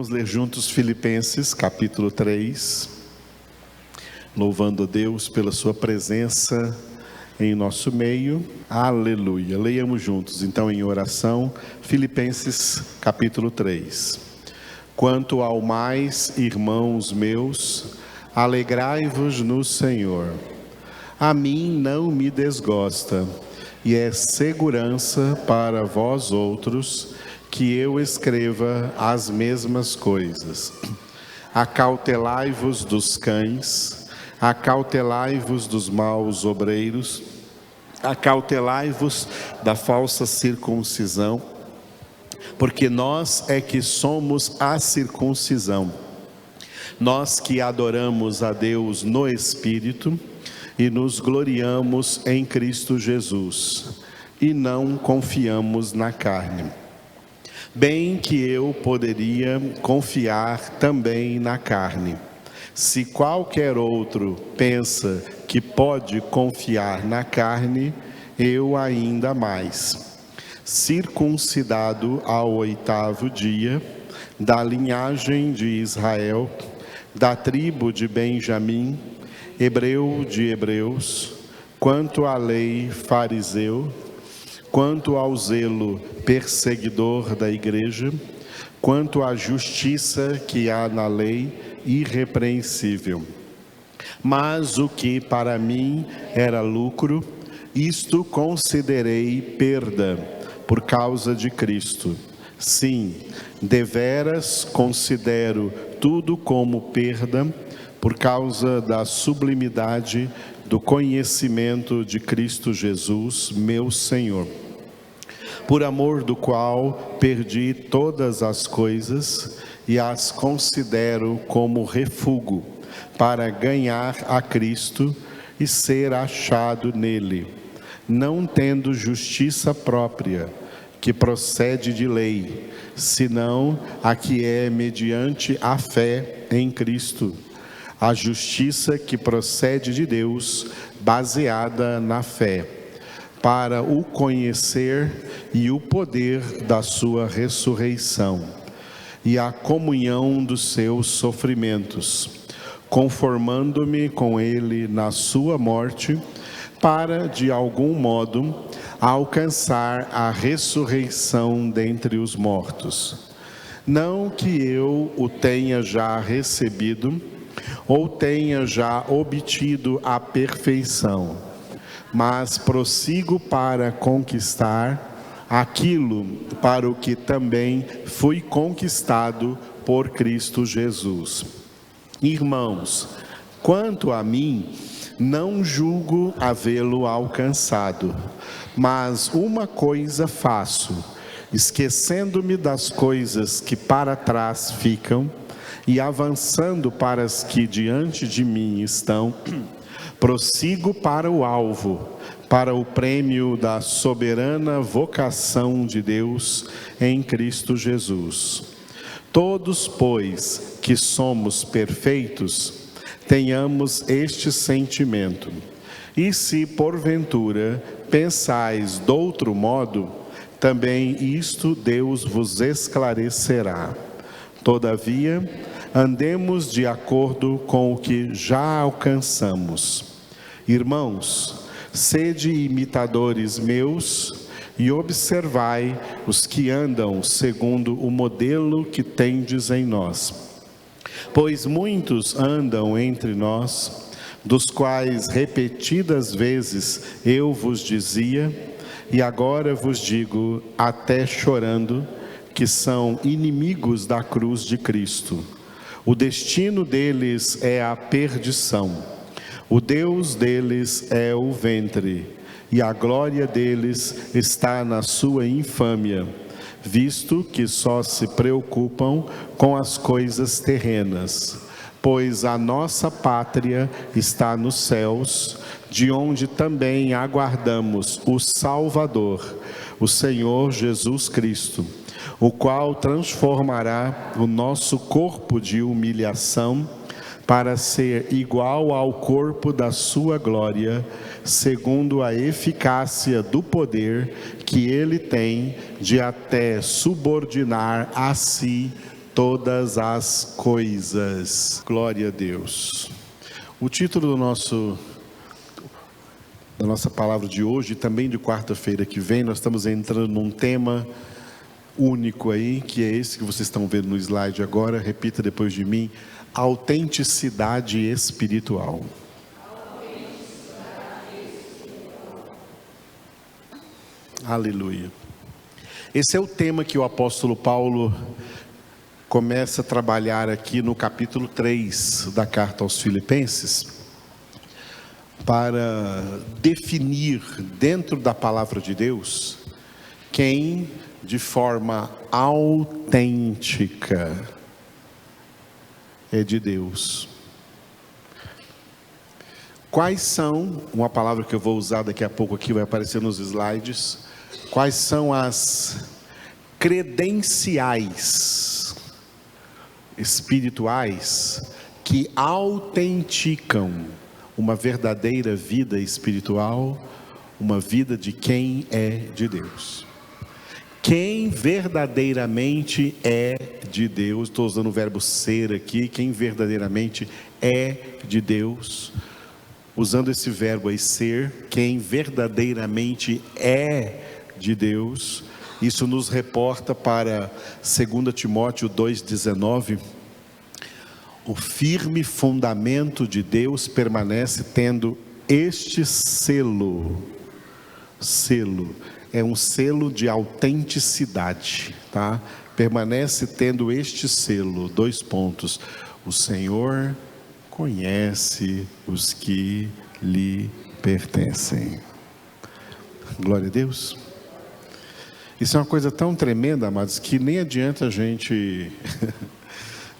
Vamos ler juntos Filipenses, capítulo 3, louvando a Deus pela sua presença em nosso meio. Aleluia. Leiamos juntos, então, em oração, Filipenses, capítulo 3. Quanto ao mais, irmãos meus, alegrai-vos no Senhor. A mim não me desgosta, e é segurança para vós outros que eu escreva as mesmas coisas. Acautelai-vos dos cães, acautelai-vos dos maus obreiros, acautelai-vos da falsa circuncisão, porque nós é que somos a circuncisão, nós que adoramos a Deus no Espírito e nos gloriamos em Cristo Jesus, e não confiamos na carne. Bem que eu poderia confiar também na carne. Se qualquer outro pensa que pode confiar na carne, eu ainda mais. Circuncidado ao 8º dia, da linhagem de Israel, da tribo de Benjamim, hebreu de hebreus, quanto à lei, fariseu, quanto ao zelo, perseguidor da igreja, quanto à justiça que há na lei, irrepreensível. Mas o que para mim era lucro, isto considerei perda, por causa de Cristo. Sim, deveras considero tudo como perda, por causa da sublimidade do conhecimento de Cristo Jesus, meu Senhor, por amor do qual perdi todas as coisas e as considero como refúgio, para ganhar a Cristo e ser achado nele, não tendo justiça própria, que procede de lei, senão a que é mediante a fé em Cristo, a justiça que procede de Deus, baseada na fé, para o conhecer e o poder da sua ressurreição, e a comunhão dos seus sofrimentos, conformando-me com ele na sua morte, para, de algum modo, alcançar a ressurreição dentre os mortos. Não que eu o tenha já recebido, ou tenha já obtido a perfeição, mas prossigo para conquistar aquilo para o que também fui conquistado por Cristo Jesus. Irmãos, quanto a mim, não julgo havê-lo alcançado, mas uma coisa faço, esquecendo-me das coisas que para trás ficam e avançando para as que diante de mim estão, prossigo para o alvo, para o prêmio da soberana vocação de Deus em Cristo Jesus. Todos, pois, que somos perfeitos, tenhamos este sentimento. E se, porventura, pensais de outro modo, também isto Deus vos esclarecerá. Todavia, andemos de acordo com o que já alcançamos. Irmãos, sede imitadores meus e observai os que andam segundo o modelo que tendes em nós. Pois muitos andam entre nós, dos quais repetidas vezes eu vos dizia, e agora vos digo, até chorando, que são inimigos da cruz de Cristo. O destino deles é a perdição, o Deus deles é o ventre, e a glória deles está na sua infâmia, visto que só se preocupam com as coisas terrenas. Pois a nossa pátria está nos céus, de onde também aguardamos o Salvador, o Senhor Jesus Cristo, o qual transformará o nosso corpo de humilhação para ser igual ao corpo da sua glória, segundo a eficácia do poder que ele tem de até subordinar a si todas as coisas. Glória a Deus. O título da nossa palavra de hoje, também de quarta-feira que vem, nós estamos entrando num tema único aí, que é esse que vocês estão vendo no slide agora. Repita depois de mim: autenticidade espiritual. Aleluia. Esse é o tema que o apóstolo Paulo começa a trabalhar aqui no capítulo 3 da carta aos Filipenses, para definir dentro da palavra de Deus quem de forma autêntica é de Deus. Quais são, uma palavra que eu vou usar daqui a pouco aqui, vai aparecer nos slides, quais são as credenciais espirituais que autenticam uma verdadeira vida espiritual, uma vida de quem é de Deus. Quem verdadeiramente é de Deus, estou usando o verbo ser aqui, quem verdadeiramente é de Deus, usando esse verbo aí ser, quem verdadeiramente é de Deus, isso nos reporta para 2 Timóteo 2,19, o firme fundamento de Deus permanece tendo este selo, é um selo de autenticidade, tá? Permanece tendo este selo, 2 pontos, o Senhor conhece os que lhe pertencem. Glória a Deus. Isso é uma coisa tão tremenda, amados, que nem adianta a gente,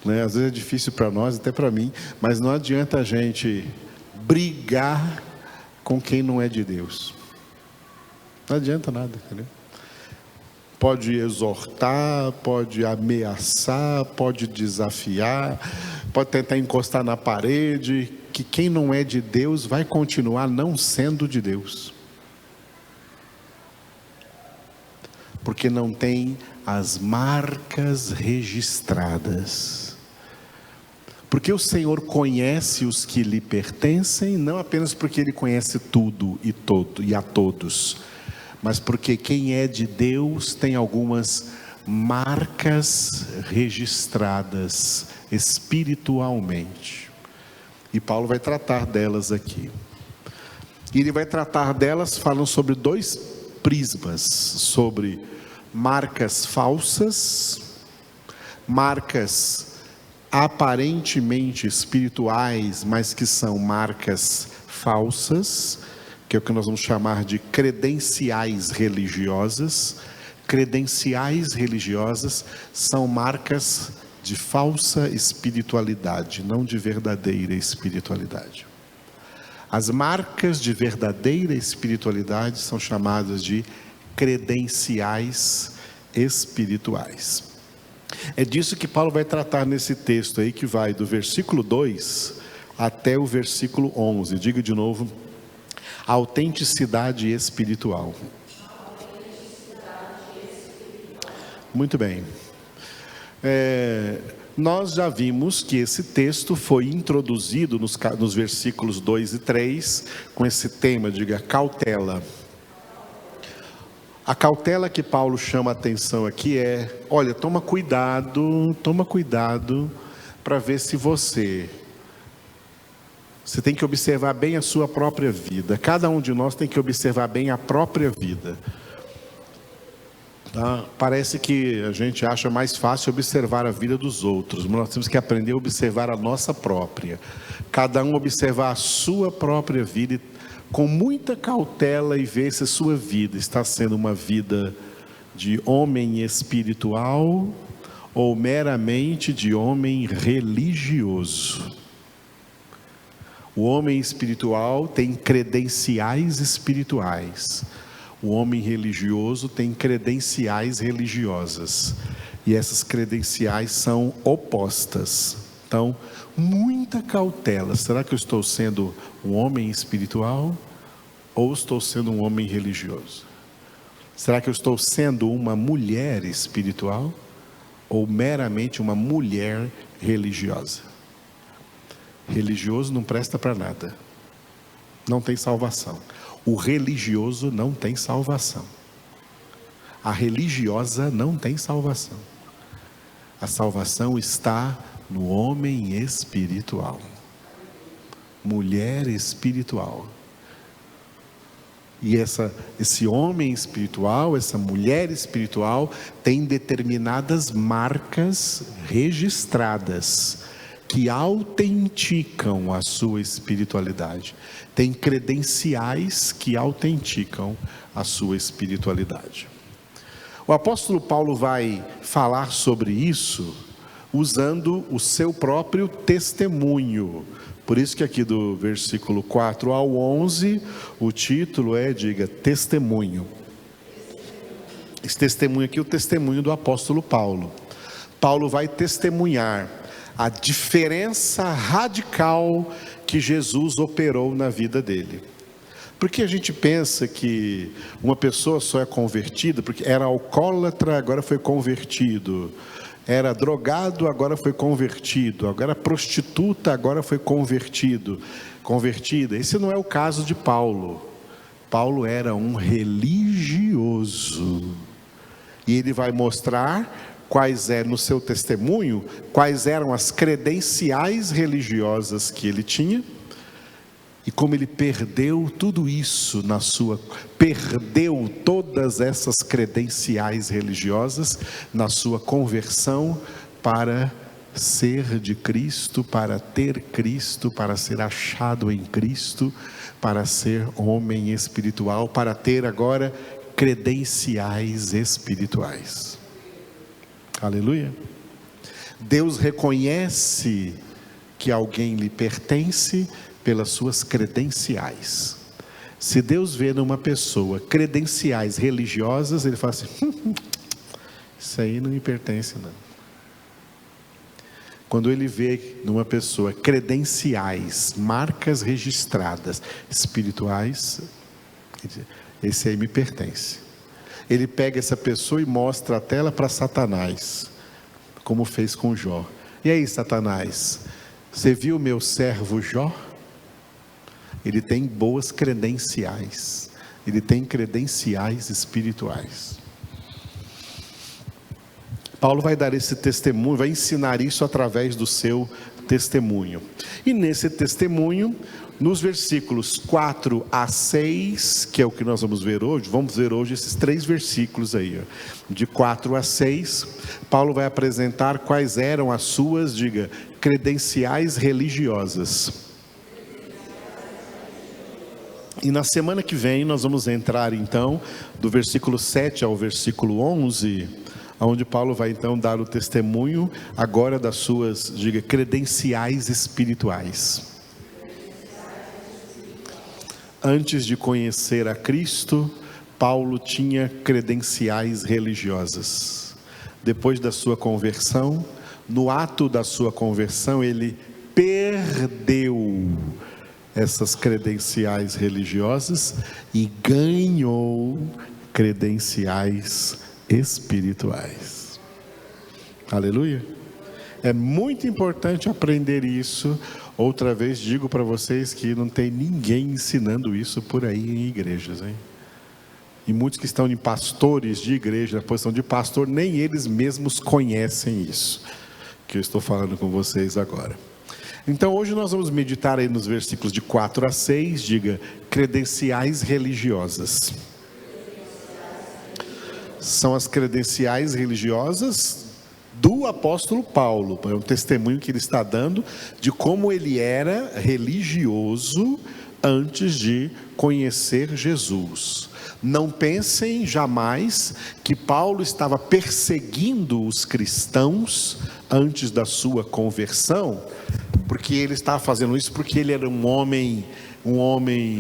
né? Às vezes é difícil para nós, até para mim, mas não adianta a gente brigar com quem não é de Deus. Não adianta nada, entendeu? Pode exortar, pode ameaçar, pode desafiar, pode tentar encostar na parede, que quem não é de Deus vai continuar não sendo de Deus, porque não tem as marcas registradas. Porque o Senhor conhece os que lhe pertencem, não apenas porque Ele conhece tudo e a todos, mas porque quem é de Deus tem algumas marcas registradas espiritualmente. E Paulo vai tratar delas aqui. E ele vai tratar delas falando sobre 2 prismas, sobre marcas falsas, marcas aparentemente espirituais, mas que são marcas falsas, que é o que nós vamos chamar de credenciais religiosas. Credenciais religiosas são marcas de falsa espiritualidade, não de verdadeira espiritualidade. As marcas de verdadeira espiritualidade são chamadas de credenciais espirituais. É disso que Paulo vai tratar nesse texto aí, que vai do versículo 2 até o versículo 11. Diga de novo: autenticidade espiritual. Muito bem. Nós já vimos que esse texto foi introduzido nos versículos 2 e 3, com esse tema, diga, cautela. A cautela que Paulo chama a atenção aqui é: olha, toma cuidado para ver se você tem que observar bem a sua própria vida. Cada um de nós tem que observar bem a própria vida. Tá? Parece que a gente acha mais fácil observar a vida dos outros, mas nós temos que aprender a observar a nossa própria. Cada um observar a sua própria vida com muita cautela e ver se a sua vida está sendo uma vida de homem espiritual ou meramente de homem religioso. O homem espiritual tem credenciais espirituais. O homem religioso tem credenciais religiosas. E essas credenciais são opostas. Então, muita cautela. Será que eu estou sendo um homem espiritual ou estou sendo um homem religioso? Será que eu estou sendo uma mulher espiritual ou meramente uma mulher religiosa. Religioso não presta para nada, não tem salvação. O religioso não tem salvação. A religiosa não tem salvação. A salvação está no homem espiritual. Mulher espiritual. E esse homem espiritual, essa mulher espiritual, tem determinadas marcas registradas que autenticam a sua espiritualidade. Tem credenciais que autenticam a sua espiritualidade. O apóstolo Paulo vai falar sobre isso usando o seu próprio testemunho. Por isso que aqui do versículo 4 ao 11, o título diga, testemunho. Esse testemunho aqui é o testemunho do apóstolo Paulo. Paulo vai testemunhar a diferença radical que Jesus operou na vida dele. Porque a gente pensa que uma pessoa só é convertida, porque era alcoólatra, agora foi convertido. Era drogado, agora foi convertido. Agora prostituta, agora foi convertida. Esse não é o caso de Paulo. Paulo era um religioso. E ele vai mostrar no seu testemunho, quais eram as credenciais religiosas que ele tinha. E como ele perdeu tudo isso perdeu todas essas credenciais religiosas na sua conversão para ser de Cristo, para ter Cristo, para ser achado em Cristo, para ser homem espiritual, para ter agora credenciais espirituais. Aleluia. Deus reconhece que alguém lhe pertence pelas suas credenciais. Se Deus vê numa pessoa credenciais religiosas, ele fala assim, isso aí não me pertence não. Quando ele vê numa pessoa credenciais, marcas registradas, espirituais, esse aí me pertence. Ele pega essa pessoa e mostra a tela para Satanás, como fez com Jó. E aí, Satanás, você viu meu servo Jó? Ele tem boas credenciais, ele tem credenciais espirituais. Paulo vai dar esse testemunho, vai ensinar isso através do seu testemunho. E nesse testemunho, nos versículos 4 a 6, que é o que nós vamos ver hoje esses 3 versículos aí, de 4 a 6, Paulo vai apresentar quais eram as suas, credenciais religiosas. E na semana que vem nós vamos entrar então do versículo 7 ao versículo 11, onde Paulo vai então dar o testemunho agora das suas, credenciais espirituais. Antes de conhecer a Cristo, Paulo tinha credenciais religiosas. Depois da sua conversão, no ato da sua conversão, ele perdeu essas credenciais religiosas e ganhou credenciais espirituais. Aleluia. É muito importante aprender isso. Outra vez digo para vocês que não tem ninguém ensinando isso por aí em igrejas, hein? E muitos que estão em pastores de igreja, na posição de pastor, nem eles mesmos conhecem isso que eu estou falando com vocês agora. Então hoje nós vamos meditar aí nos versículos de 4 a 6, credenciais religiosas. São as credenciais religiosas do apóstolo Paulo, é um testemunho que ele está dando de como ele era religioso antes de conhecer Jesus. Não pensem jamais que Paulo estava perseguindo os cristãos antes da sua conversão, porque ele estava fazendo isso porque ele era um homem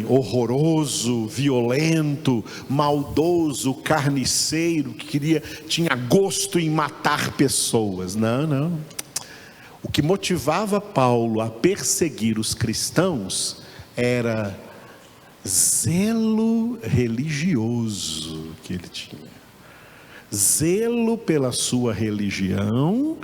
horroroso, violento, maldoso, carniceiro, que tinha gosto em matar pessoas. Não. O que motivava Paulo a perseguir os cristãos era zelo religioso que ele tinha. zelo pela sua religião,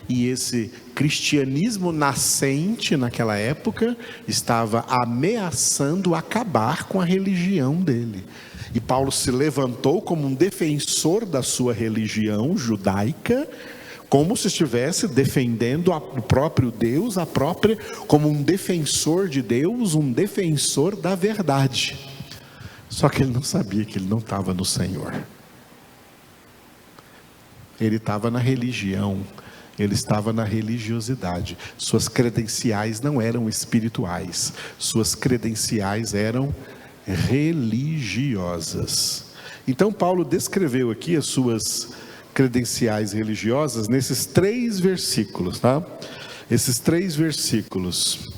e esse cristianismo nascente naquela época estava ameaçando acabar com a religião dele. E Paulo se levantou como um defensor da sua religião judaica, como se estivesse defendendo o próprio Deus, como um defensor de Deus, um defensor da verdade. Só que ele não sabia que ele não estava no Senhor. Ele estava na religião, ele estava na religiosidade. Suas credenciais não eram espirituais, suas credenciais eram religiosas. Então Paulo descreveu aqui as suas credenciais religiosas nesses 3 versículos, tá? Esses 3 versículos,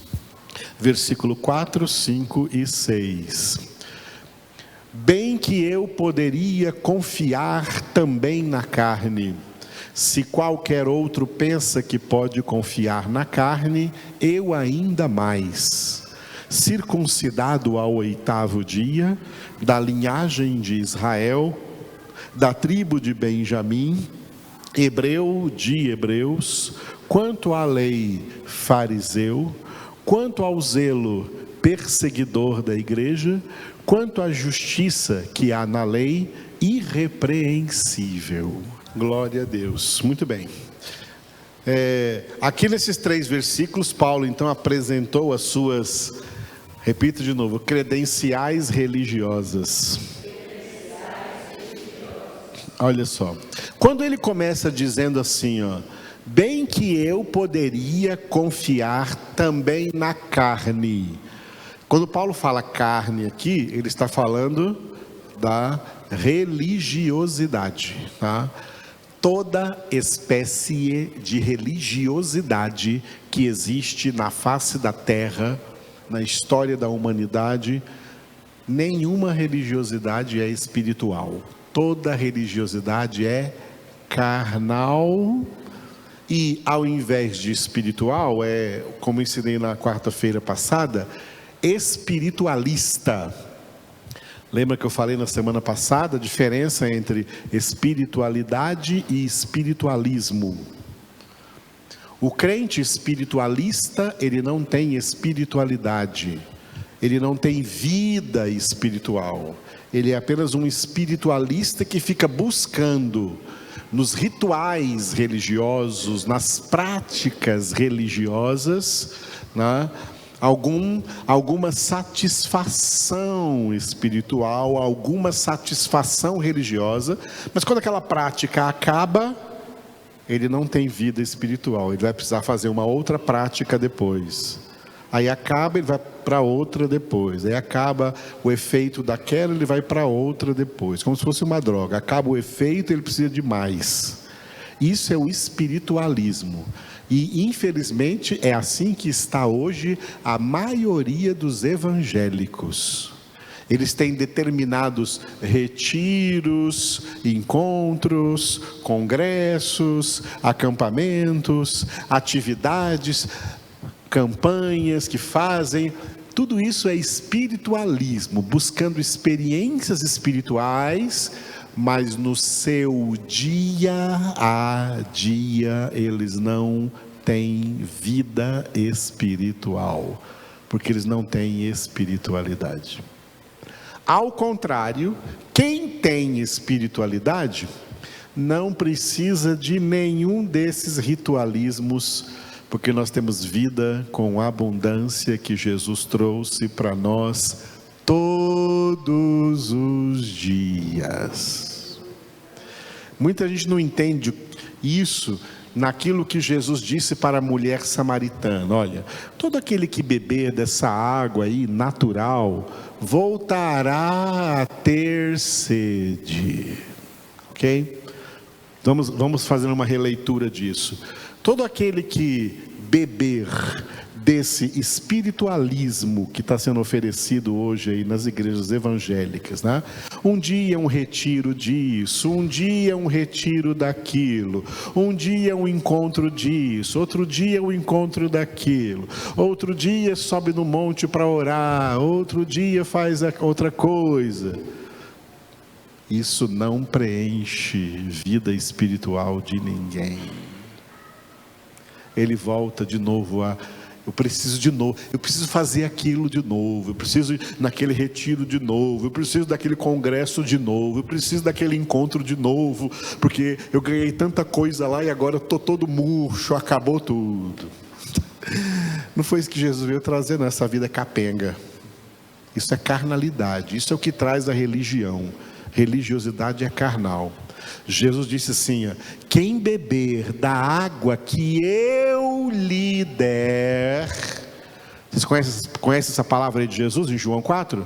versículo 4, 5 e 6. Bem que eu poderia confiar também na carne. Se qualquer outro pensa que pode confiar na carne, eu ainda mais. Circuncidado ao 8º dia, da linhagem de Israel, da tribo de Benjamim, hebreu de hebreus, quanto à lei, fariseu, quanto ao zelo, perseguidor da igreja, quanto à justiça que há na lei, irrepreensível. Glória a Deus. Muito bem. Aqui nesses 3 versículos, Paulo então apresentou as suas, repito de novo, credenciais religiosas. Olha só, quando ele começa dizendo assim, bem que eu poderia confiar também na carne. Quando Paulo fala carne aqui, ele está falando da religiosidade, tá? Toda espécie de religiosidade que existe na face da terra, na história da humanidade, nenhuma religiosidade é espiritual. Toda religiosidade é carnal e, ao invés de espiritual, como ensinei na quarta-feira passada, espiritualista. Lembra que eu falei na semana passada a diferença entre espiritualidade e espiritualismo? O crente espiritualista, ele não tem espiritualidade, ele não tem vida espiritual. Ele é apenas um espiritualista que fica buscando nos rituais religiosos, nas práticas religiosas, né, alguma satisfação espiritual, alguma satisfação religiosa, mas quando aquela prática acaba, ele não tem vida espiritual, ele vai precisar fazer uma outra prática depois. Aí acaba, ele vai para outra depois. Aí acaba o efeito daquela, ele vai para outra depois. Como se fosse uma droga. Acaba o efeito, ele precisa de mais. Isso é o espiritualismo. E infelizmente é assim que está hoje a maioria dos evangélicos. Eles têm determinados retiros, encontros, congressos, acampamentos, atividades, campanhas que fazem, tudo isso é espiritualismo, buscando experiências espirituais, mas no seu dia a dia eles não têm vida espiritual, porque eles não têm espiritualidade. Ao contrário, quem tem espiritualidade não precisa de nenhum desses ritualismos, porque nós temos vida com abundância que Jesus trouxe para nós todos os dias. Muita gente não entende isso naquilo que Jesus disse para a mulher samaritana: olha, todo aquele que beber dessa água aí natural voltará a ter sede. Ok? Vamos fazer uma releitura disso. Todo aquele que beber desse espiritualismo que está sendo oferecido hoje aí nas igrejas evangélicas, né? Um dia um retiro disso, um dia um retiro daquilo, um dia um encontro disso, outro dia um encontro daquilo, outro dia sobe no monte para orar, outro dia faz outra coisa. isso não preenche vida espiritual de ninguém. Ele volta de novo a: eu preciso de novo, eu preciso fazer aquilo de novo, eu preciso ir naquele retiro de novo, eu preciso daquele congresso de novo, eu preciso daquele encontro de novo, porque eu ganhei tanta coisa lá e agora eu estou todo murcho, acabou tudo. Não foi isso que Jesus veio trazer nessa vida capenga. Isso é carnalidade, isso é o que traz a religião. Religiosidade é carnal. Jesus disse assim: quem beber da água que eu lhe der. Vocês conhecem essa palavra aí de Jesus em João 4?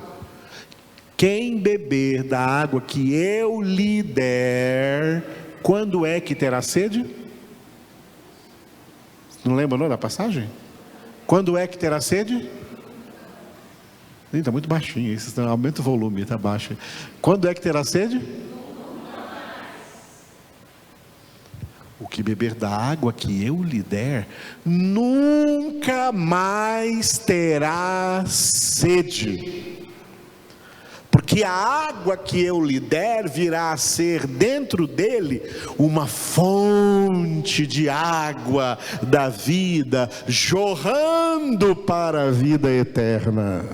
Quem beber da água que eu lhe der, quando é que terá sede? Não lembra não da passagem? Quando é que terá sede? Está muito baixinho isso, aumenta o volume, está baixo. Quando é que terá sede? O que beber da água que eu lhe der, nunca mais terá sede. Porque a água que eu lhe der virá a ser dentro dele uma fonte de água da vida, jorrando para a vida eterna.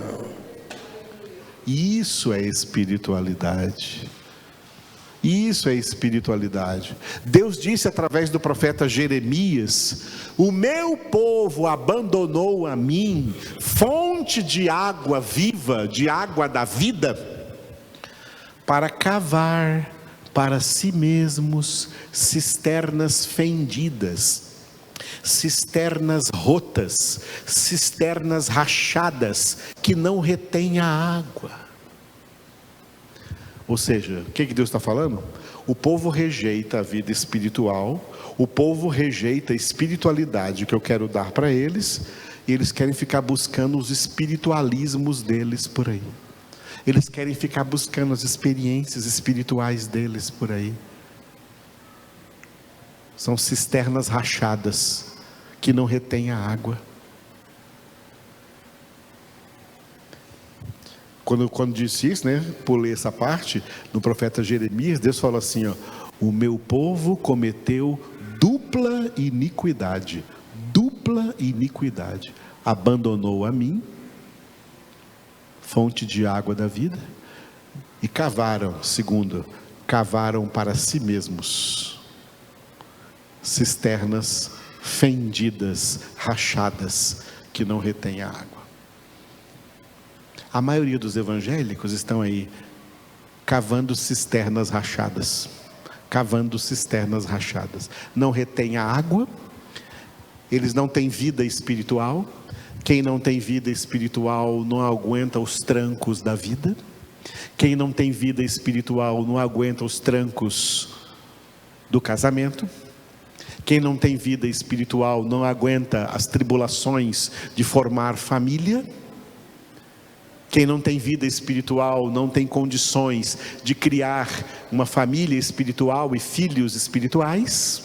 Isso é espiritualidade. Isso é espiritualidade. Deus disse através do profeta Jeremias: o meu povo abandonou a mim fonte de água viva, de água da vida, para cavar para si mesmos cisternas fendidas, cisternas rotas, cisternas rachadas, que não retêm a água. Ou seja, o que Deus está falando? O povo rejeita a vida espiritual, o povo rejeita a espiritualidade que eu quero dar para eles, e eles querem ficar buscando os espiritualismos deles por aí. Eles querem ficar buscando as experiências espirituais deles por aí. São cisternas rachadas, que não retêm a água. Quando disse isso, pulei essa parte, no profeta Jeremias, Deus falou assim: o meu povo cometeu dupla iniquidade, abandonou a mim, fonte de água da vida, e cavaram para si mesmos, cisternas fendidas, rachadas, que não retêm a água. A maioria dos evangélicos estão aí cavando cisternas rachadas, não retém a água, eles não têm vida espiritual. Quem não tem vida espiritual não aguenta os trancos da vida. Quem não tem vida espiritual não aguenta os trancos do casamento. Quem não tem vida espiritual não aguenta as tribulações de formar família. Quem não tem vida espiritual não tem condições de criar uma família espiritual e filhos espirituais.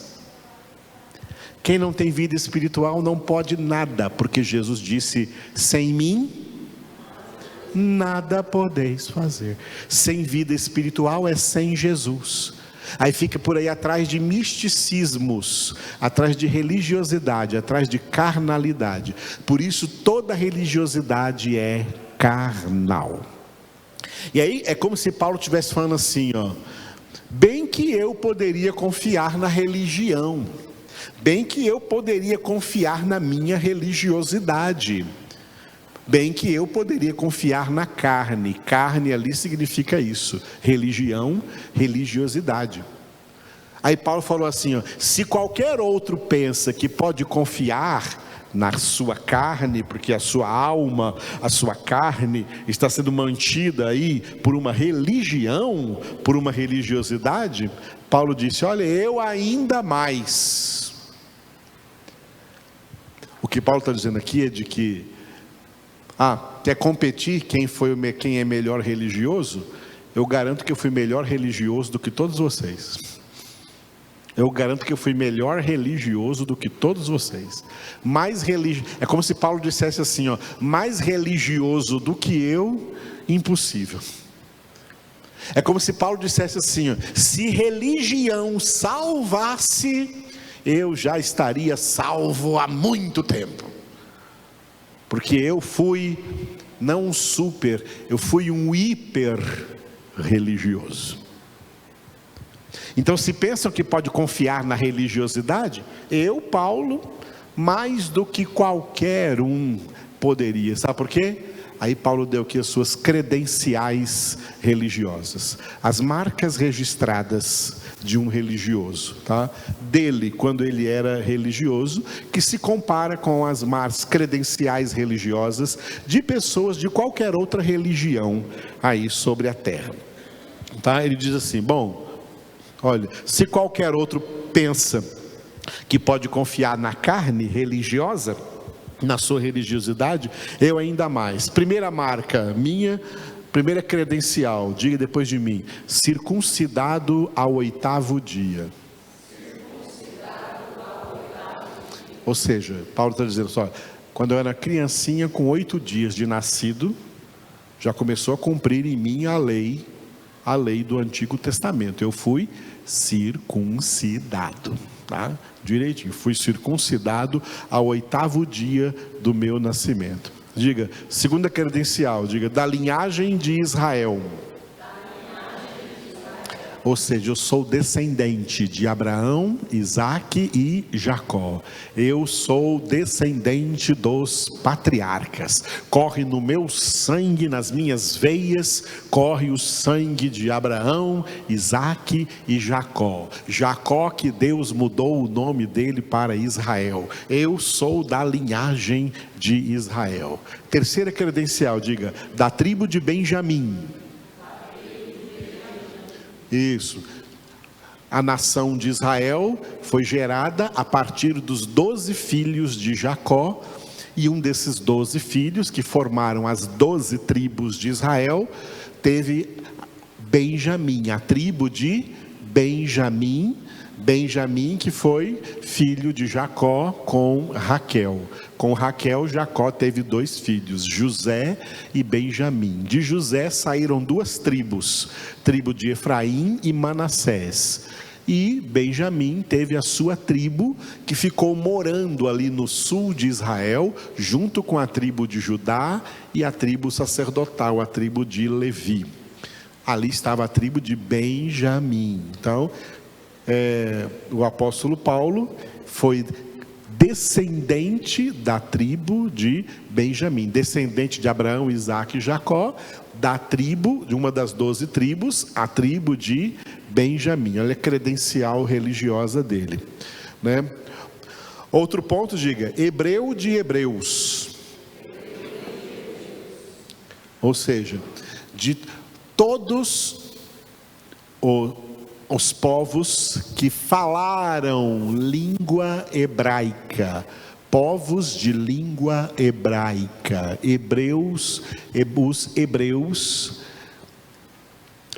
Quem não tem vida espiritual não pode nada, porque Jesus disse: sem mim nada podeis fazer. Sem vida espiritual é sem Jesus. Aí fica por aí atrás de misticismos, atrás de religiosidade, atrás de carnalidade. Por isso toda religiosidade é carnal. E aí é como se Paulo estivesse falando assim: bem que eu poderia confiar na religião, bem que eu poderia confiar na minha religiosidade, bem que eu poderia confiar na carne. Carne ali significa isso: religião, religiosidade. Aí Paulo falou assim: se qualquer outro pensa que pode confiar na sua carne, porque a sua alma, a sua carne está sendo mantida aí por uma religião, por uma religiosidade, Paulo disse: olha, eu ainda mais. O que Paulo está dizendo aqui é de que quer competir quem é melhor religioso? Eu garanto que eu fui melhor religioso do que todos vocês. Eu garanto que eu fui melhor religioso do que todos vocês. É como se Paulo dissesse assim: mais religioso do que eu, impossível. É como se Paulo dissesse assim: se religião salvasse, eu já estaria salvo há muito tempo, porque eu fui não um super, eu fui um hiper religioso. Então, se pensam que pode confiar na religiosidade, eu, Paulo, mais do que qualquer um poderia. Sabe por quê? Aí Paulo deu aqui as suas credenciais religiosas, as marcas registradas de um religioso, tá? Dele, quando ele era religioso, que se compara com as marcas credenciais religiosas de pessoas de qualquer outra religião aí sobre a terra, tá? Ele diz assim: bom, olha, se qualquer outro pensa que pode confiar na carne religiosa, na sua religiosidade, eu ainda mais. Primeira marca minha, primeira credencial, diga depois de mim: circuncidado ao 8º dia. Ou seja, Paulo está dizendo só, quando eu era criancinha com 8 dias de nascido, já começou a cumprir em mim a lei do Antigo Testamento. Eu fui circuncidado, tá? Direitinho, fui circuncidado ao 8º dia do meu nascimento. Diga, segunda credencial, diga, da linhagem de Israel. Ou seja, eu sou descendente de Abraão, Isaque e Jacó. Eu sou descendente dos patriarcas. Corre no meu sangue, nas minhas veias, corre o sangue de Abraão, Isaque e Jacó. Jacó, que Deus mudou o nome dele para Israel. Eu sou da linhagem de Israel. Terceira credencial, diga, da tribo de Benjamim. Isso, a nação de Israel foi gerada a partir dos 12 filhos de Jacó, e um desses 12 filhos, que formaram as 12 tribos de Israel, teve Benjamim, a tribo de Benjamim, que foi filho de Jacó com Raquel. Com Raquel, Jacó teve 2 filhos, José e Benjamim. De José saíram 2 tribos, tribo de Efraim e Manassés. E Benjamim teve a sua tribo, que ficou morando ali no sul de Israel, junto com a tribo de Judá e a tribo sacerdotal, a tribo de Levi. Ali estava a tribo de Benjamim. Então, o apóstolo Paulo foi descendente da tribo de Benjamim, descendente de Abraão, Isaque e Jacó, da tribo, de uma das 12 tribos, a tribo de Benjamim. Olha a credencial religiosa dele, né? Outro ponto, diga, hebreu de hebreus. Ou seja, de todos os povos que falaram língua hebraica, povos de língua hebraica, hebreus, os hebreus.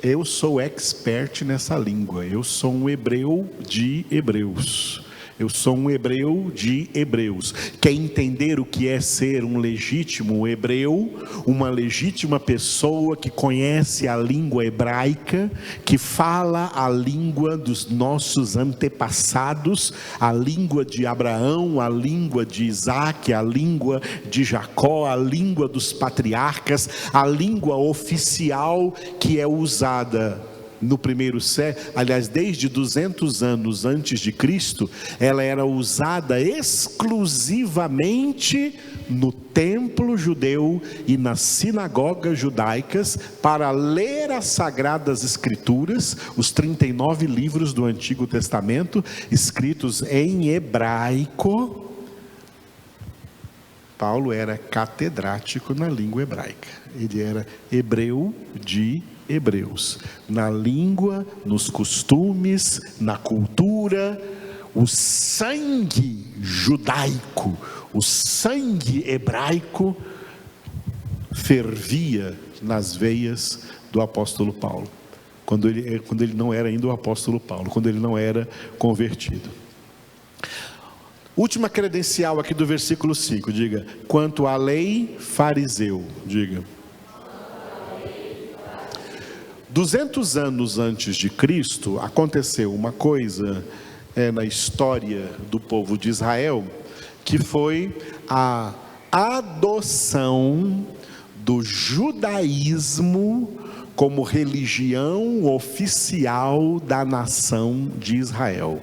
Eu sou expert nessa língua, eu sou um hebreu de hebreus. Eu sou um hebreu de hebreus. Quer entender o que é ser um legítimo hebreu? Uma legítima pessoa que conhece a língua hebraica, que fala a língua dos nossos antepassados, a língua de Abraão, a língua de Isaque, a língua de Jacó, a língua dos patriarcas, a língua oficial que é usada no primeiro século, aliás, desde 200 anos antes de Cristo, ela era usada exclusivamente no templo judeu e nas sinagogas judaicas para ler as sagradas escrituras, os 39 livros do Antigo Testamento, escritos em hebraico. Paulo era catedrático na língua hebraica, ele era hebreu de hebreus, na língua, nos costumes, na cultura. O sangue judaico, o sangue hebraico fervia nas veias do apóstolo Paulo, quando ele não era ainda o apóstolo Paulo, quando ele não era convertido. Última credencial aqui do versículo 5, diga, quanto à lei, fariseu, diga. 200 anos antes de Cristo, aconteceu uma coisa na história do povo de Israel, que foi a adoção do judaísmo como religião oficial da nação de Israel.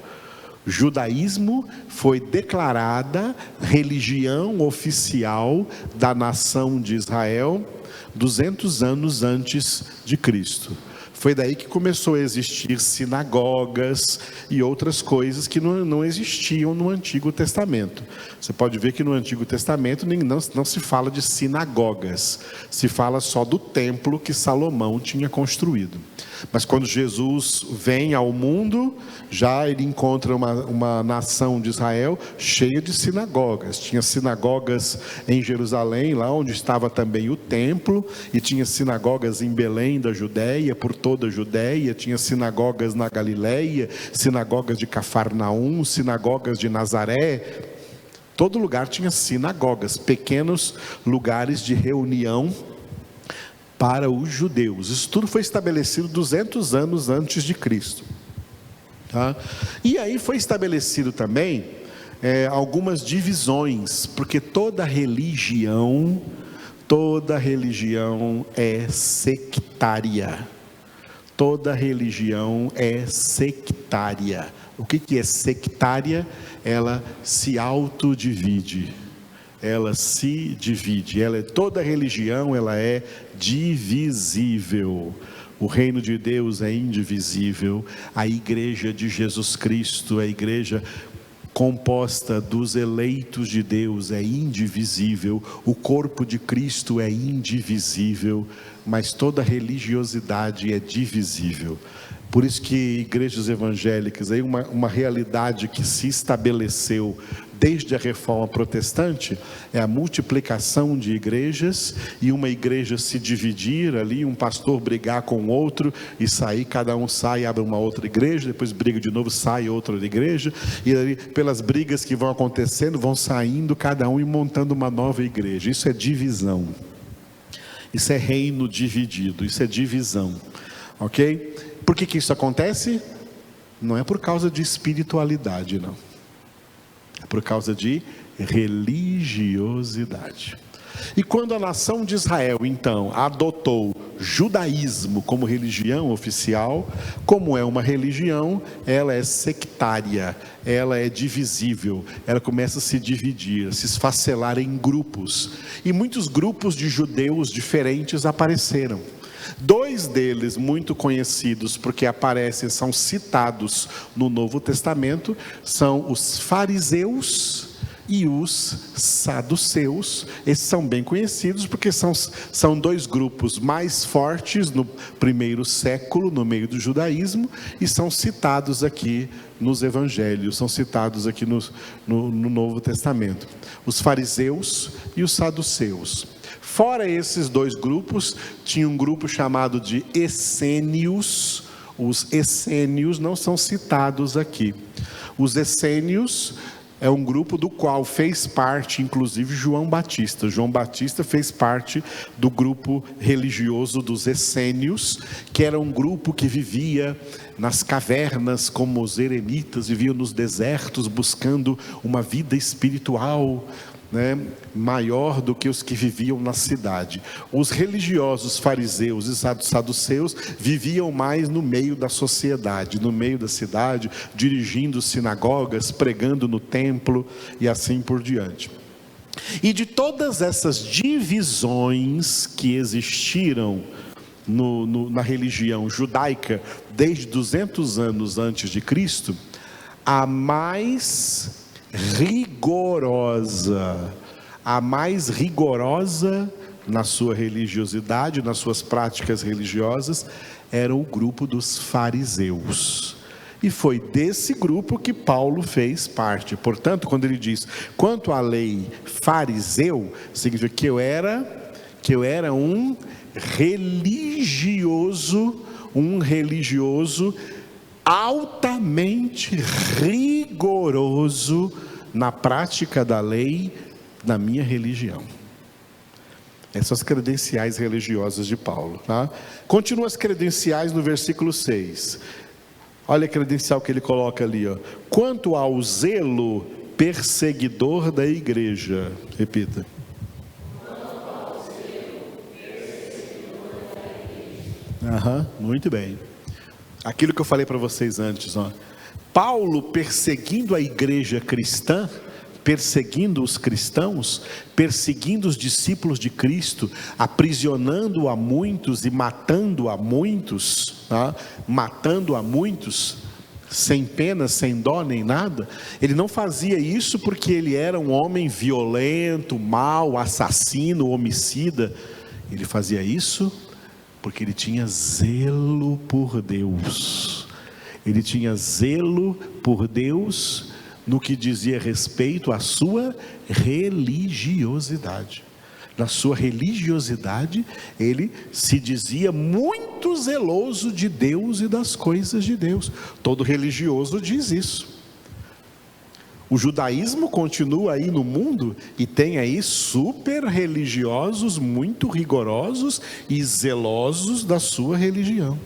O judaísmo foi declarada religião oficial da nação de Israel 200 anos antes de Cristo. Foi daí que começou a existir sinagogas e outras coisas que não existiam no Antigo Testamento. Você pode ver que no Antigo Testamento não se fala de sinagogas, se fala só do templo que Salomão tinha construído. Mas quando Jesus vem ao mundo, já ele encontra uma nação de Israel cheia de sinagogas. Tinha sinagogas em Jerusalém, lá onde estava também o templo, e tinha sinagogas em Belém da Judéia, por toda a Judéia, tinha sinagogas na Galileia, sinagogas de Cafarnaum, sinagogas de Nazaré. Todo lugar tinha sinagogas, pequenos lugares de reunião para os judeus. Isso tudo foi estabelecido 200 anos antes de Cristo. Tá? E aí foi estabelecido também algumas divisões, porque toda religião é sectária. Toda religião é sectária. O que é sectária? Ela se autodivide. Ela se divide. Toda religião ela é divisível. O reino de Deus é indivisível. A igreja de Jesus Cristo, a igreja composta dos eleitos de Deus é indivisível. O corpo de Cristo é indivisível, mas toda religiosidade é divisível. Por isso que igrejas evangélicas, aí uma realidade que se estabeleceu desde a reforma protestante, é a multiplicação de igrejas, e uma igreja se dividir ali, um pastor brigar com outro, e sair, cada um sai e abre uma outra igreja, depois briga de novo, sai outra igreja, e ali, pelas brigas que vão acontecendo, vão saindo cada um e montando uma nova igreja. Isso é divisão, isso é reino dividido, isso é divisão, ok? Por que isso acontece? Não é por causa de espiritualidade, não. É por causa de religiosidade. E quando a nação de Israel, então, adotou judaísmo como religião oficial, como é uma religião, ela é sectária, ela é divisível, ela começa a se dividir, a se esfacelar em grupos. E muitos grupos de judeus diferentes apareceram. 2 deles muito conhecidos, porque são citados no Novo Testamento, são os fariseus e os saduceus. Esses são bem conhecidos porque são 2 grupos mais fortes no primeiro século, no meio do judaísmo, e são citados aqui nos evangelhos, são citados aqui no Novo Testamento. Os fariseus e os saduceus. Fora esses 2 grupos, tinha um grupo chamado de essênios. Os essênios não são citados aqui. Os essênios é um grupo do qual fez parte, inclusive, João Batista. João Batista fez parte do grupo religioso dos essênios, que era um grupo que vivia nas cavernas, como os eremitas, viviam nos desertos, buscando uma vida espiritual, maior do que os que viviam na cidade. Os religiosos fariseus e saduceus viviam mais no meio da sociedade, no meio da cidade, dirigindo sinagogas, pregando no templo e assim por diante. E de todas essas divisões que existiram na religião judaica desde 200 anos antes de Cristo, a mais rigorosa na sua religiosidade, nas suas práticas religiosas, era o grupo dos fariseus. E foi desse grupo que Paulo fez parte. Portanto, quando ele diz, quanto à lei fariseu, significa que eu era um religioso altamente rigoroso na prática da lei da minha religião. Essas são as credenciais religiosas de Paulo, tá? Continua as credenciais no versículo 6. Olha a credencial que ele coloca ali, ó. Quanto ao zelo perseguidor da igreja. Repita. Muito bem. Aquilo que eu falei para vocês antes, ó. Paulo perseguindo a igreja cristã, perseguindo os cristãos, perseguindo os discípulos de Cristo, aprisionando a muitos e matando a muitos, tá? Matando a muitos, sem pena, sem dó nem nada. Ele não fazia isso porque ele era um homem violento, mau, assassino, homicida. Ele fazia isso porque ele tinha zelo por Deus. Ele tinha zelo por Deus no que dizia respeito à sua religiosidade. Na sua religiosidade, ele se dizia muito zeloso de Deus e das coisas de Deus. Todo religioso diz isso. O judaísmo continua aí no mundo e tem aí super religiosos, muito rigorosos e zelosos da sua religião.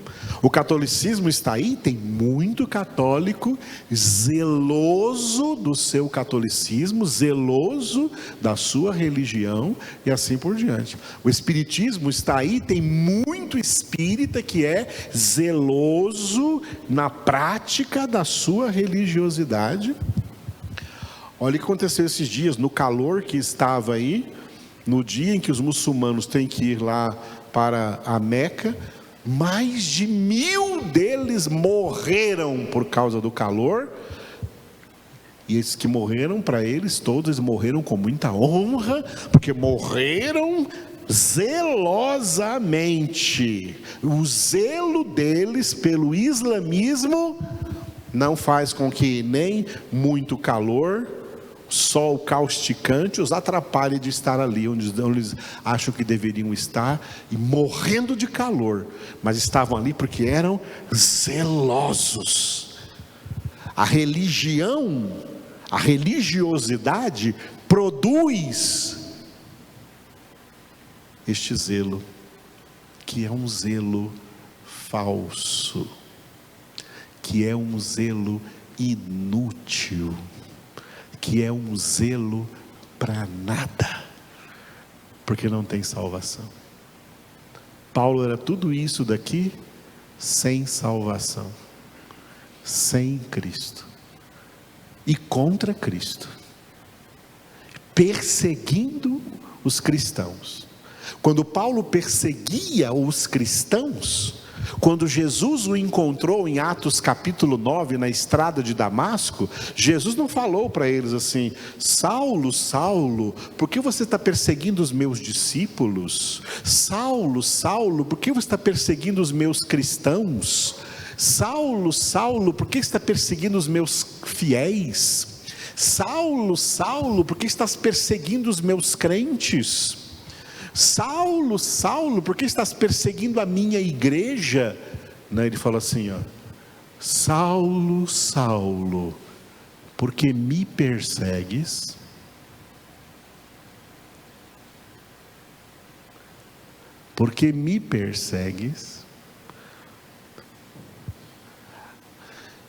O catolicismo está aí, tem muito católico zeloso do seu catolicismo, zeloso da sua religião e assim por diante. O espiritismo está aí, tem muito espírita que é zeloso na prática da sua religiosidade. Olha o que aconteceu esses dias, no calor que estava aí, no dia em que os muçulmanos têm que ir lá para a Meca, mais de 1000 deles morreram por causa do calor. E esses que morreram, para eles, todos morreram com muita honra, porque morreram zelosamente. O zelo deles pelo islamismo não faz com que nem muito calor, sol causticante os atrapalhe de estar ali onde eles acham que deveriam estar, e morrendo de calor, mas estavam ali porque eram zelosos. A religião, a religiosidade produz este zelo, que é um zelo falso, que é um zelo inútil, que é um zelo para nada, porque não tem salvação. Paulo era tudo isso daqui sem salvação, sem Cristo e contra Cristo, perseguindo os cristãos. Quando Paulo perseguia os cristãos, quando Jesus o encontrou em Atos capítulo 9, na estrada de Damasco, Jesus não falou para eles assim: Saulo, Saulo, por que você está perseguindo os meus discípulos? Saulo, Saulo, por que você está perseguindo os meus cristãos? Saulo, Saulo, por que está perseguindo os meus fiéis? Saulo, Saulo, por que estás perseguindo os meus crentes? Saulo, Saulo, por que estás perseguindo a minha igreja? Ele fala assim, ó: Saulo, Saulo, por que me persegues? Por que me persegues?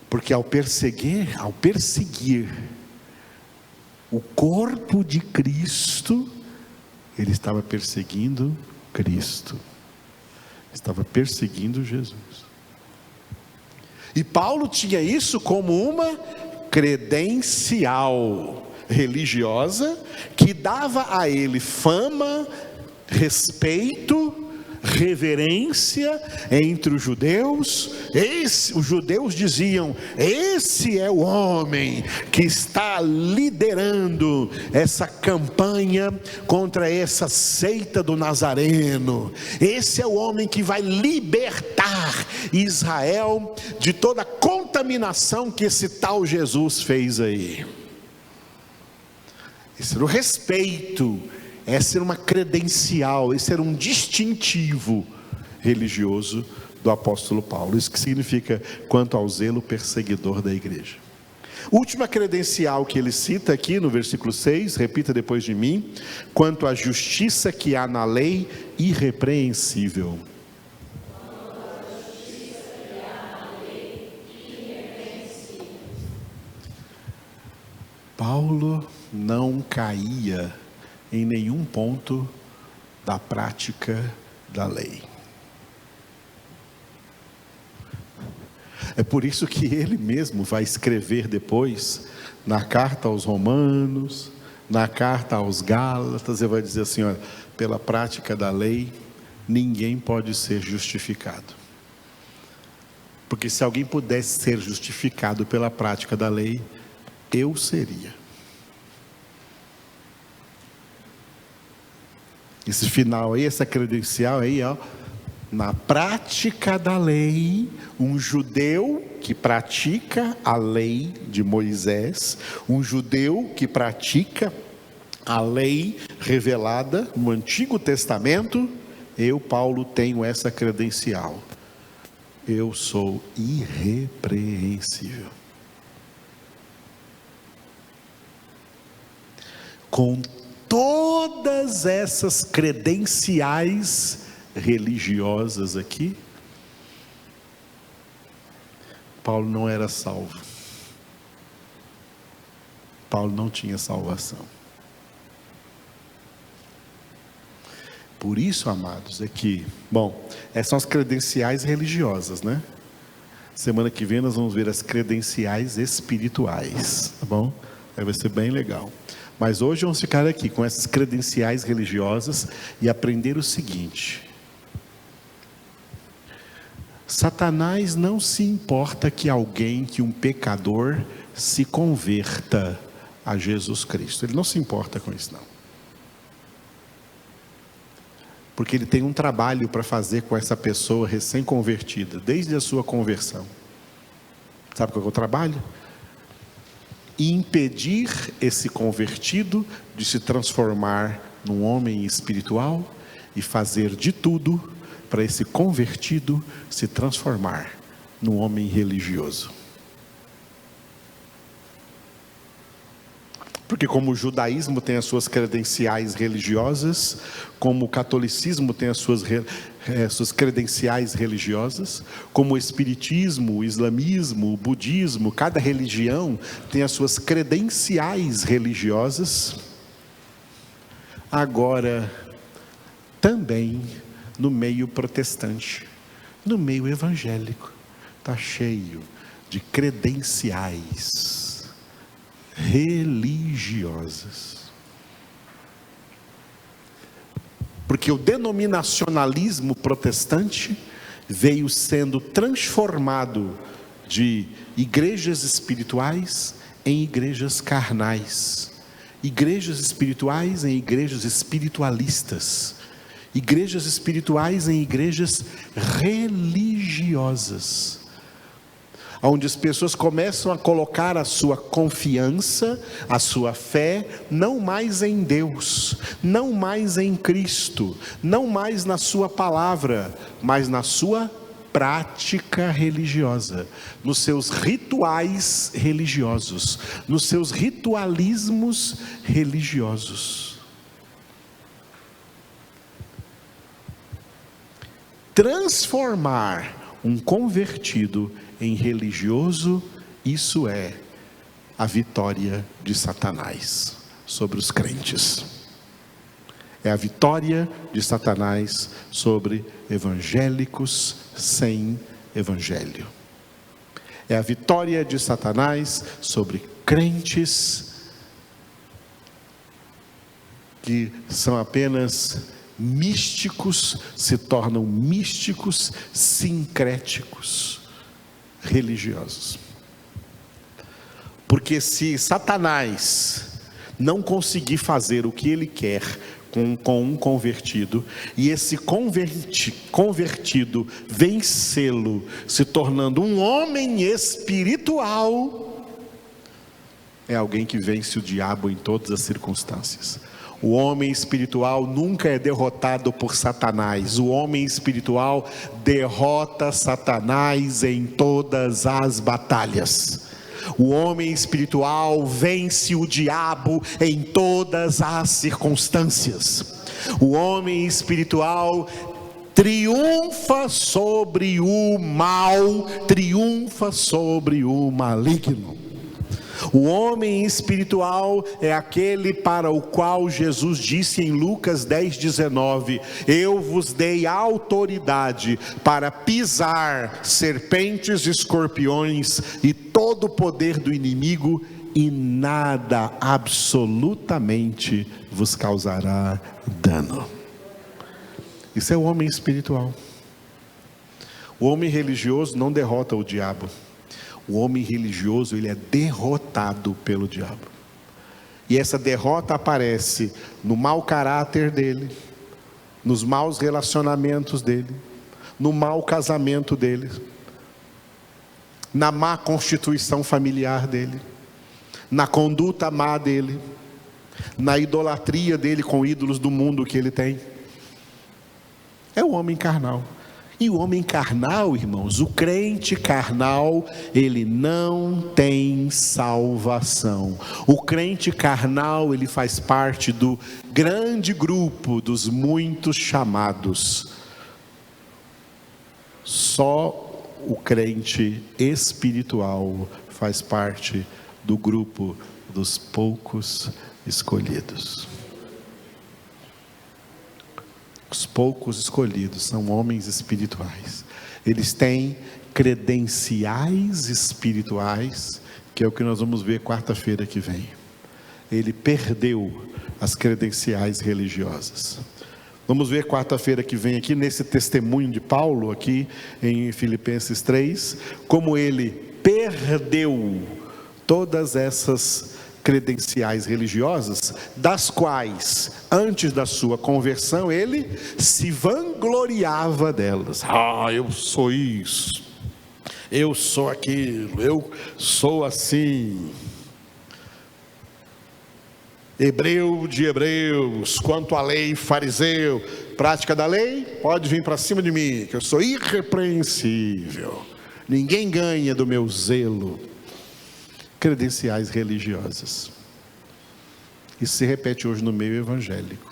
Porque ao perseguir o corpo de Cristo, ele estava perseguindo Cristo, estava perseguindo Jesus. E Paulo tinha isso como uma credencial religiosa que dava a ele fama, respeito, reverência entre os judeus. Os judeus diziam: esse é o homem que está liderando essa campanha contra essa seita do Nazareno. Esse é o homem que vai libertar Israel de toda a contaminação que esse tal Jesus fez aí. Esse era o respeito, essa era uma credencial, esse era um distintivo religioso do apóstolo Paulo. Isso que significa quanto ao zelo perseguidor da igreja. Última credencial que ele cita aqui no versículo 6, repita depois de mim: quanto à justiça que há na lei, irrepreensível. Paulo não caía em nenhum ponto da prática da lei. É por isso que ele mesmo vai escrever depois, na carta aos Romanos, na carta aos Gálatas, ele vai dizer assim: olha, pela prática da lei, ninguém pode ser justificado. Porque se alguém pudesse ser justificado pela prática da lei, eu seria. Esse final aí, essa credencial aí, ó, na prática da lei, um judeu que pratica a lei de Moisés, um judeu que pratica a lei revelada no Antigo Testamento, eu, Paulo, tenho essa credencial: eu sou irrepreensível. Com todas essas credenciais religiosas aqui, Paulo não era salvo. Paulo não tinha salvação. Por isso, amados, é que, bom, essas são as credenciais religiosas, né? Semana que vem nós vamos ver as credenciais espirituais, tá bom? Aí vai ser bem legal. Mas hoje vamos ficar aqui com essas credenciais religiosas e aprender o seguinte: Satanás não se importa que um pecador se converta a Jesus Cristo. Ele não se importa com isso, não. Porque ele tem um trabalho para fazer com essa pessoa recém-convertida, desde a sua conversão. Sabe qual é o trabalho? Impedir esse convertido de se transformar num homem espiritual e fazer de tudo para esse convertido se transformar num homem religioso. Porque como o judaísmo tem as suas credenciais religiosas, como o catolicismo tem as suas credenciais religiosas, como o espiritismo, o islamismo, o budismo, cada religião tem as suas credenciais religiosas. Agora, também no meio protestante, no meio evangélico, está cheio de credenciais religiosas. Porque o denominacionalismo protestante veio sendo transformado de igrejas espirituais em igrejas carnais, igrejas espirituais em igrejas espiritualistas, igrejas espirituais em igrejas religiosas, onde as pessoas começam a colocar a sua confiança, a sua fé, não mais em Deus, não mais em Cristo, não mais na sua palavra, mas na sua prática religiosa, nos seus rituais religiosos, nos seus ritualismos religiosos. Transformar um convertido em religioso, isso é a vitória de Satanás sobre os crentes. É a vitória de Satanás sobre evangélicos sem evangelho. É a vitória de Satanás sobre crentes que são apenas místicos, se tornam místicos, sincréticos, religiosos. Porque se Satanás não conseguir fazer o que ele quer com um convertido, e esse convertido vencê-lo, se tornando um homem espiritual, é alguém que vence o diabo em todas as circunstâncias. O homem espiritual nunca é derrotado por Satanás. O homem espiritual derrota Satanás em todas as batalhas. O homem espiritual vence o diabo em todas as circunstâncias. O homem espiritual triunfa sobre o mal, triunfa sobre o maligno. O homem espiritual é aquele para o qual Jesus disse em Lucas 10:19: eu vos dei autoridade para pisar serpentes e escorpiões e todo o poder do inimigo, e nada absolutamente vos causará dano. Isso é o homem espiritual. O homem religioso não derrota o diabo. O homem religioso, ele é derrotado pelo diabo. E essa derrota aparece no mau caráter dele, nos maus relacionamentos dele, no mau casamento dele, na má constituição familiar dele, na conduta má dele, na idolatria dele com ídolos do mundo que ele tem. É o homem carnal. E o homem carnal, irmãos, o crente carnal, ele não tem salvação. O crente carnal, ele faz parte do grande grupo dos muitos chamados. Só o crente espiritual faz parte do grupo dos poucos escolhidos. Os poucos escolhidos são homens espirituais. Eles têm credenciais espirituais, que é o que nós vamos ver quarta-feira que vem. Ele perdeu as credenciais religiosas. Vamos ver quarta-feira que vem aqui, nesse testemunho de Paulo, aqui em Filipenses 3, como ele perdeu todas essas credenciais religiosas, das quais, antes da sua conversão, ele se vangloriava delas. Eu sou isso, eu sou aquilo, eu sou assim. Hebreu de hebreus, quanto à lei, fariseu. Prática da lei, pode vir para cima de mim, que eu sou irrepreensível, ninguém ganha do meu zelo. Credenciais religiosas. Isso se repete hoje no meio evangélico.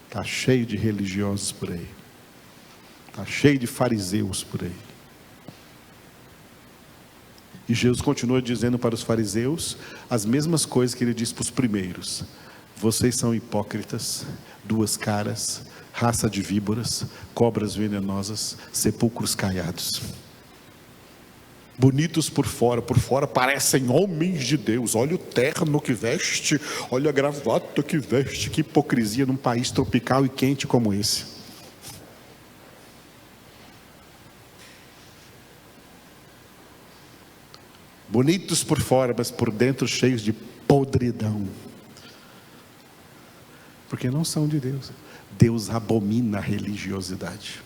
Está cheio de religiosos por aí. Está cheio de fariseus por aí. E Jesus continua dizendo para os fariseus as mesmas coisas que ele disse para os primeiros: vocês são hipócritas, duas caras, raça de víboras, cobras venenosas, sepulcros caiados. Bonitos por fora parecem homens de Deus. Olha o terno que veste, olha a gravata que veste. Que hipocrisia num país tropical e quente como esse. Bonitos por fora, mas por dentro cheios de podridão. Porque não são de Deus. Deus abomina a religiosidade.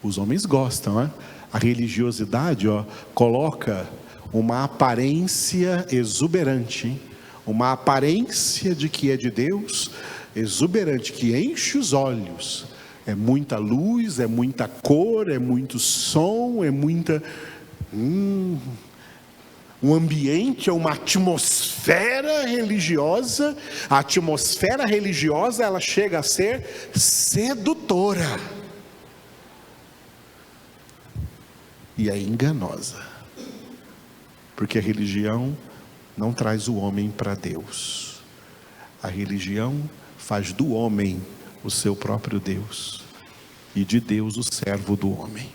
Os homens gostam, né? A religiosidade, coloca uma aparência exuberante, uma aparência de que é de Deus, exuberante, que enche os olhos. É muita luz, é muita cor, é muito som, é muita... um ambiente, é uma atmosfera religiosa. A atmosfera religiosa, ela chega a ser sedutora. E é enganosa, porque a religião não traz o homem para Deus. A religião faz do homem o seu próprio Deus, e de Deus o servo do homem.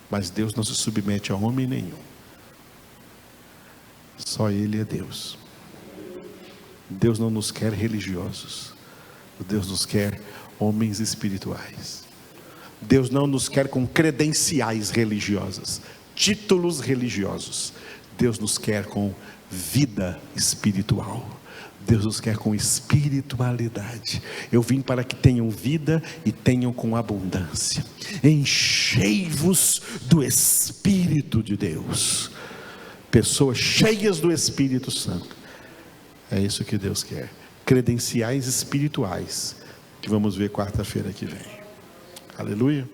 Mas Deus não se submete a homem nenhum. Só Ele é Deus. Deus não nos quer religiosos. Deus nos quer homens espirituais. Deus não nos quer com credenciais religiosas, títulos religiosos. Deus nos quer com vida espiritual. Deus nos quer com espiritualidade. Eu vim para que tenham vida e tenham com abundância. Enchei-vos do Espírito de Deus. Pessoas cheias do Espírito Santo. É isso que Deus quer. Credenciais espirituais, que vamos ver quarta-feira que vem. Aleluia.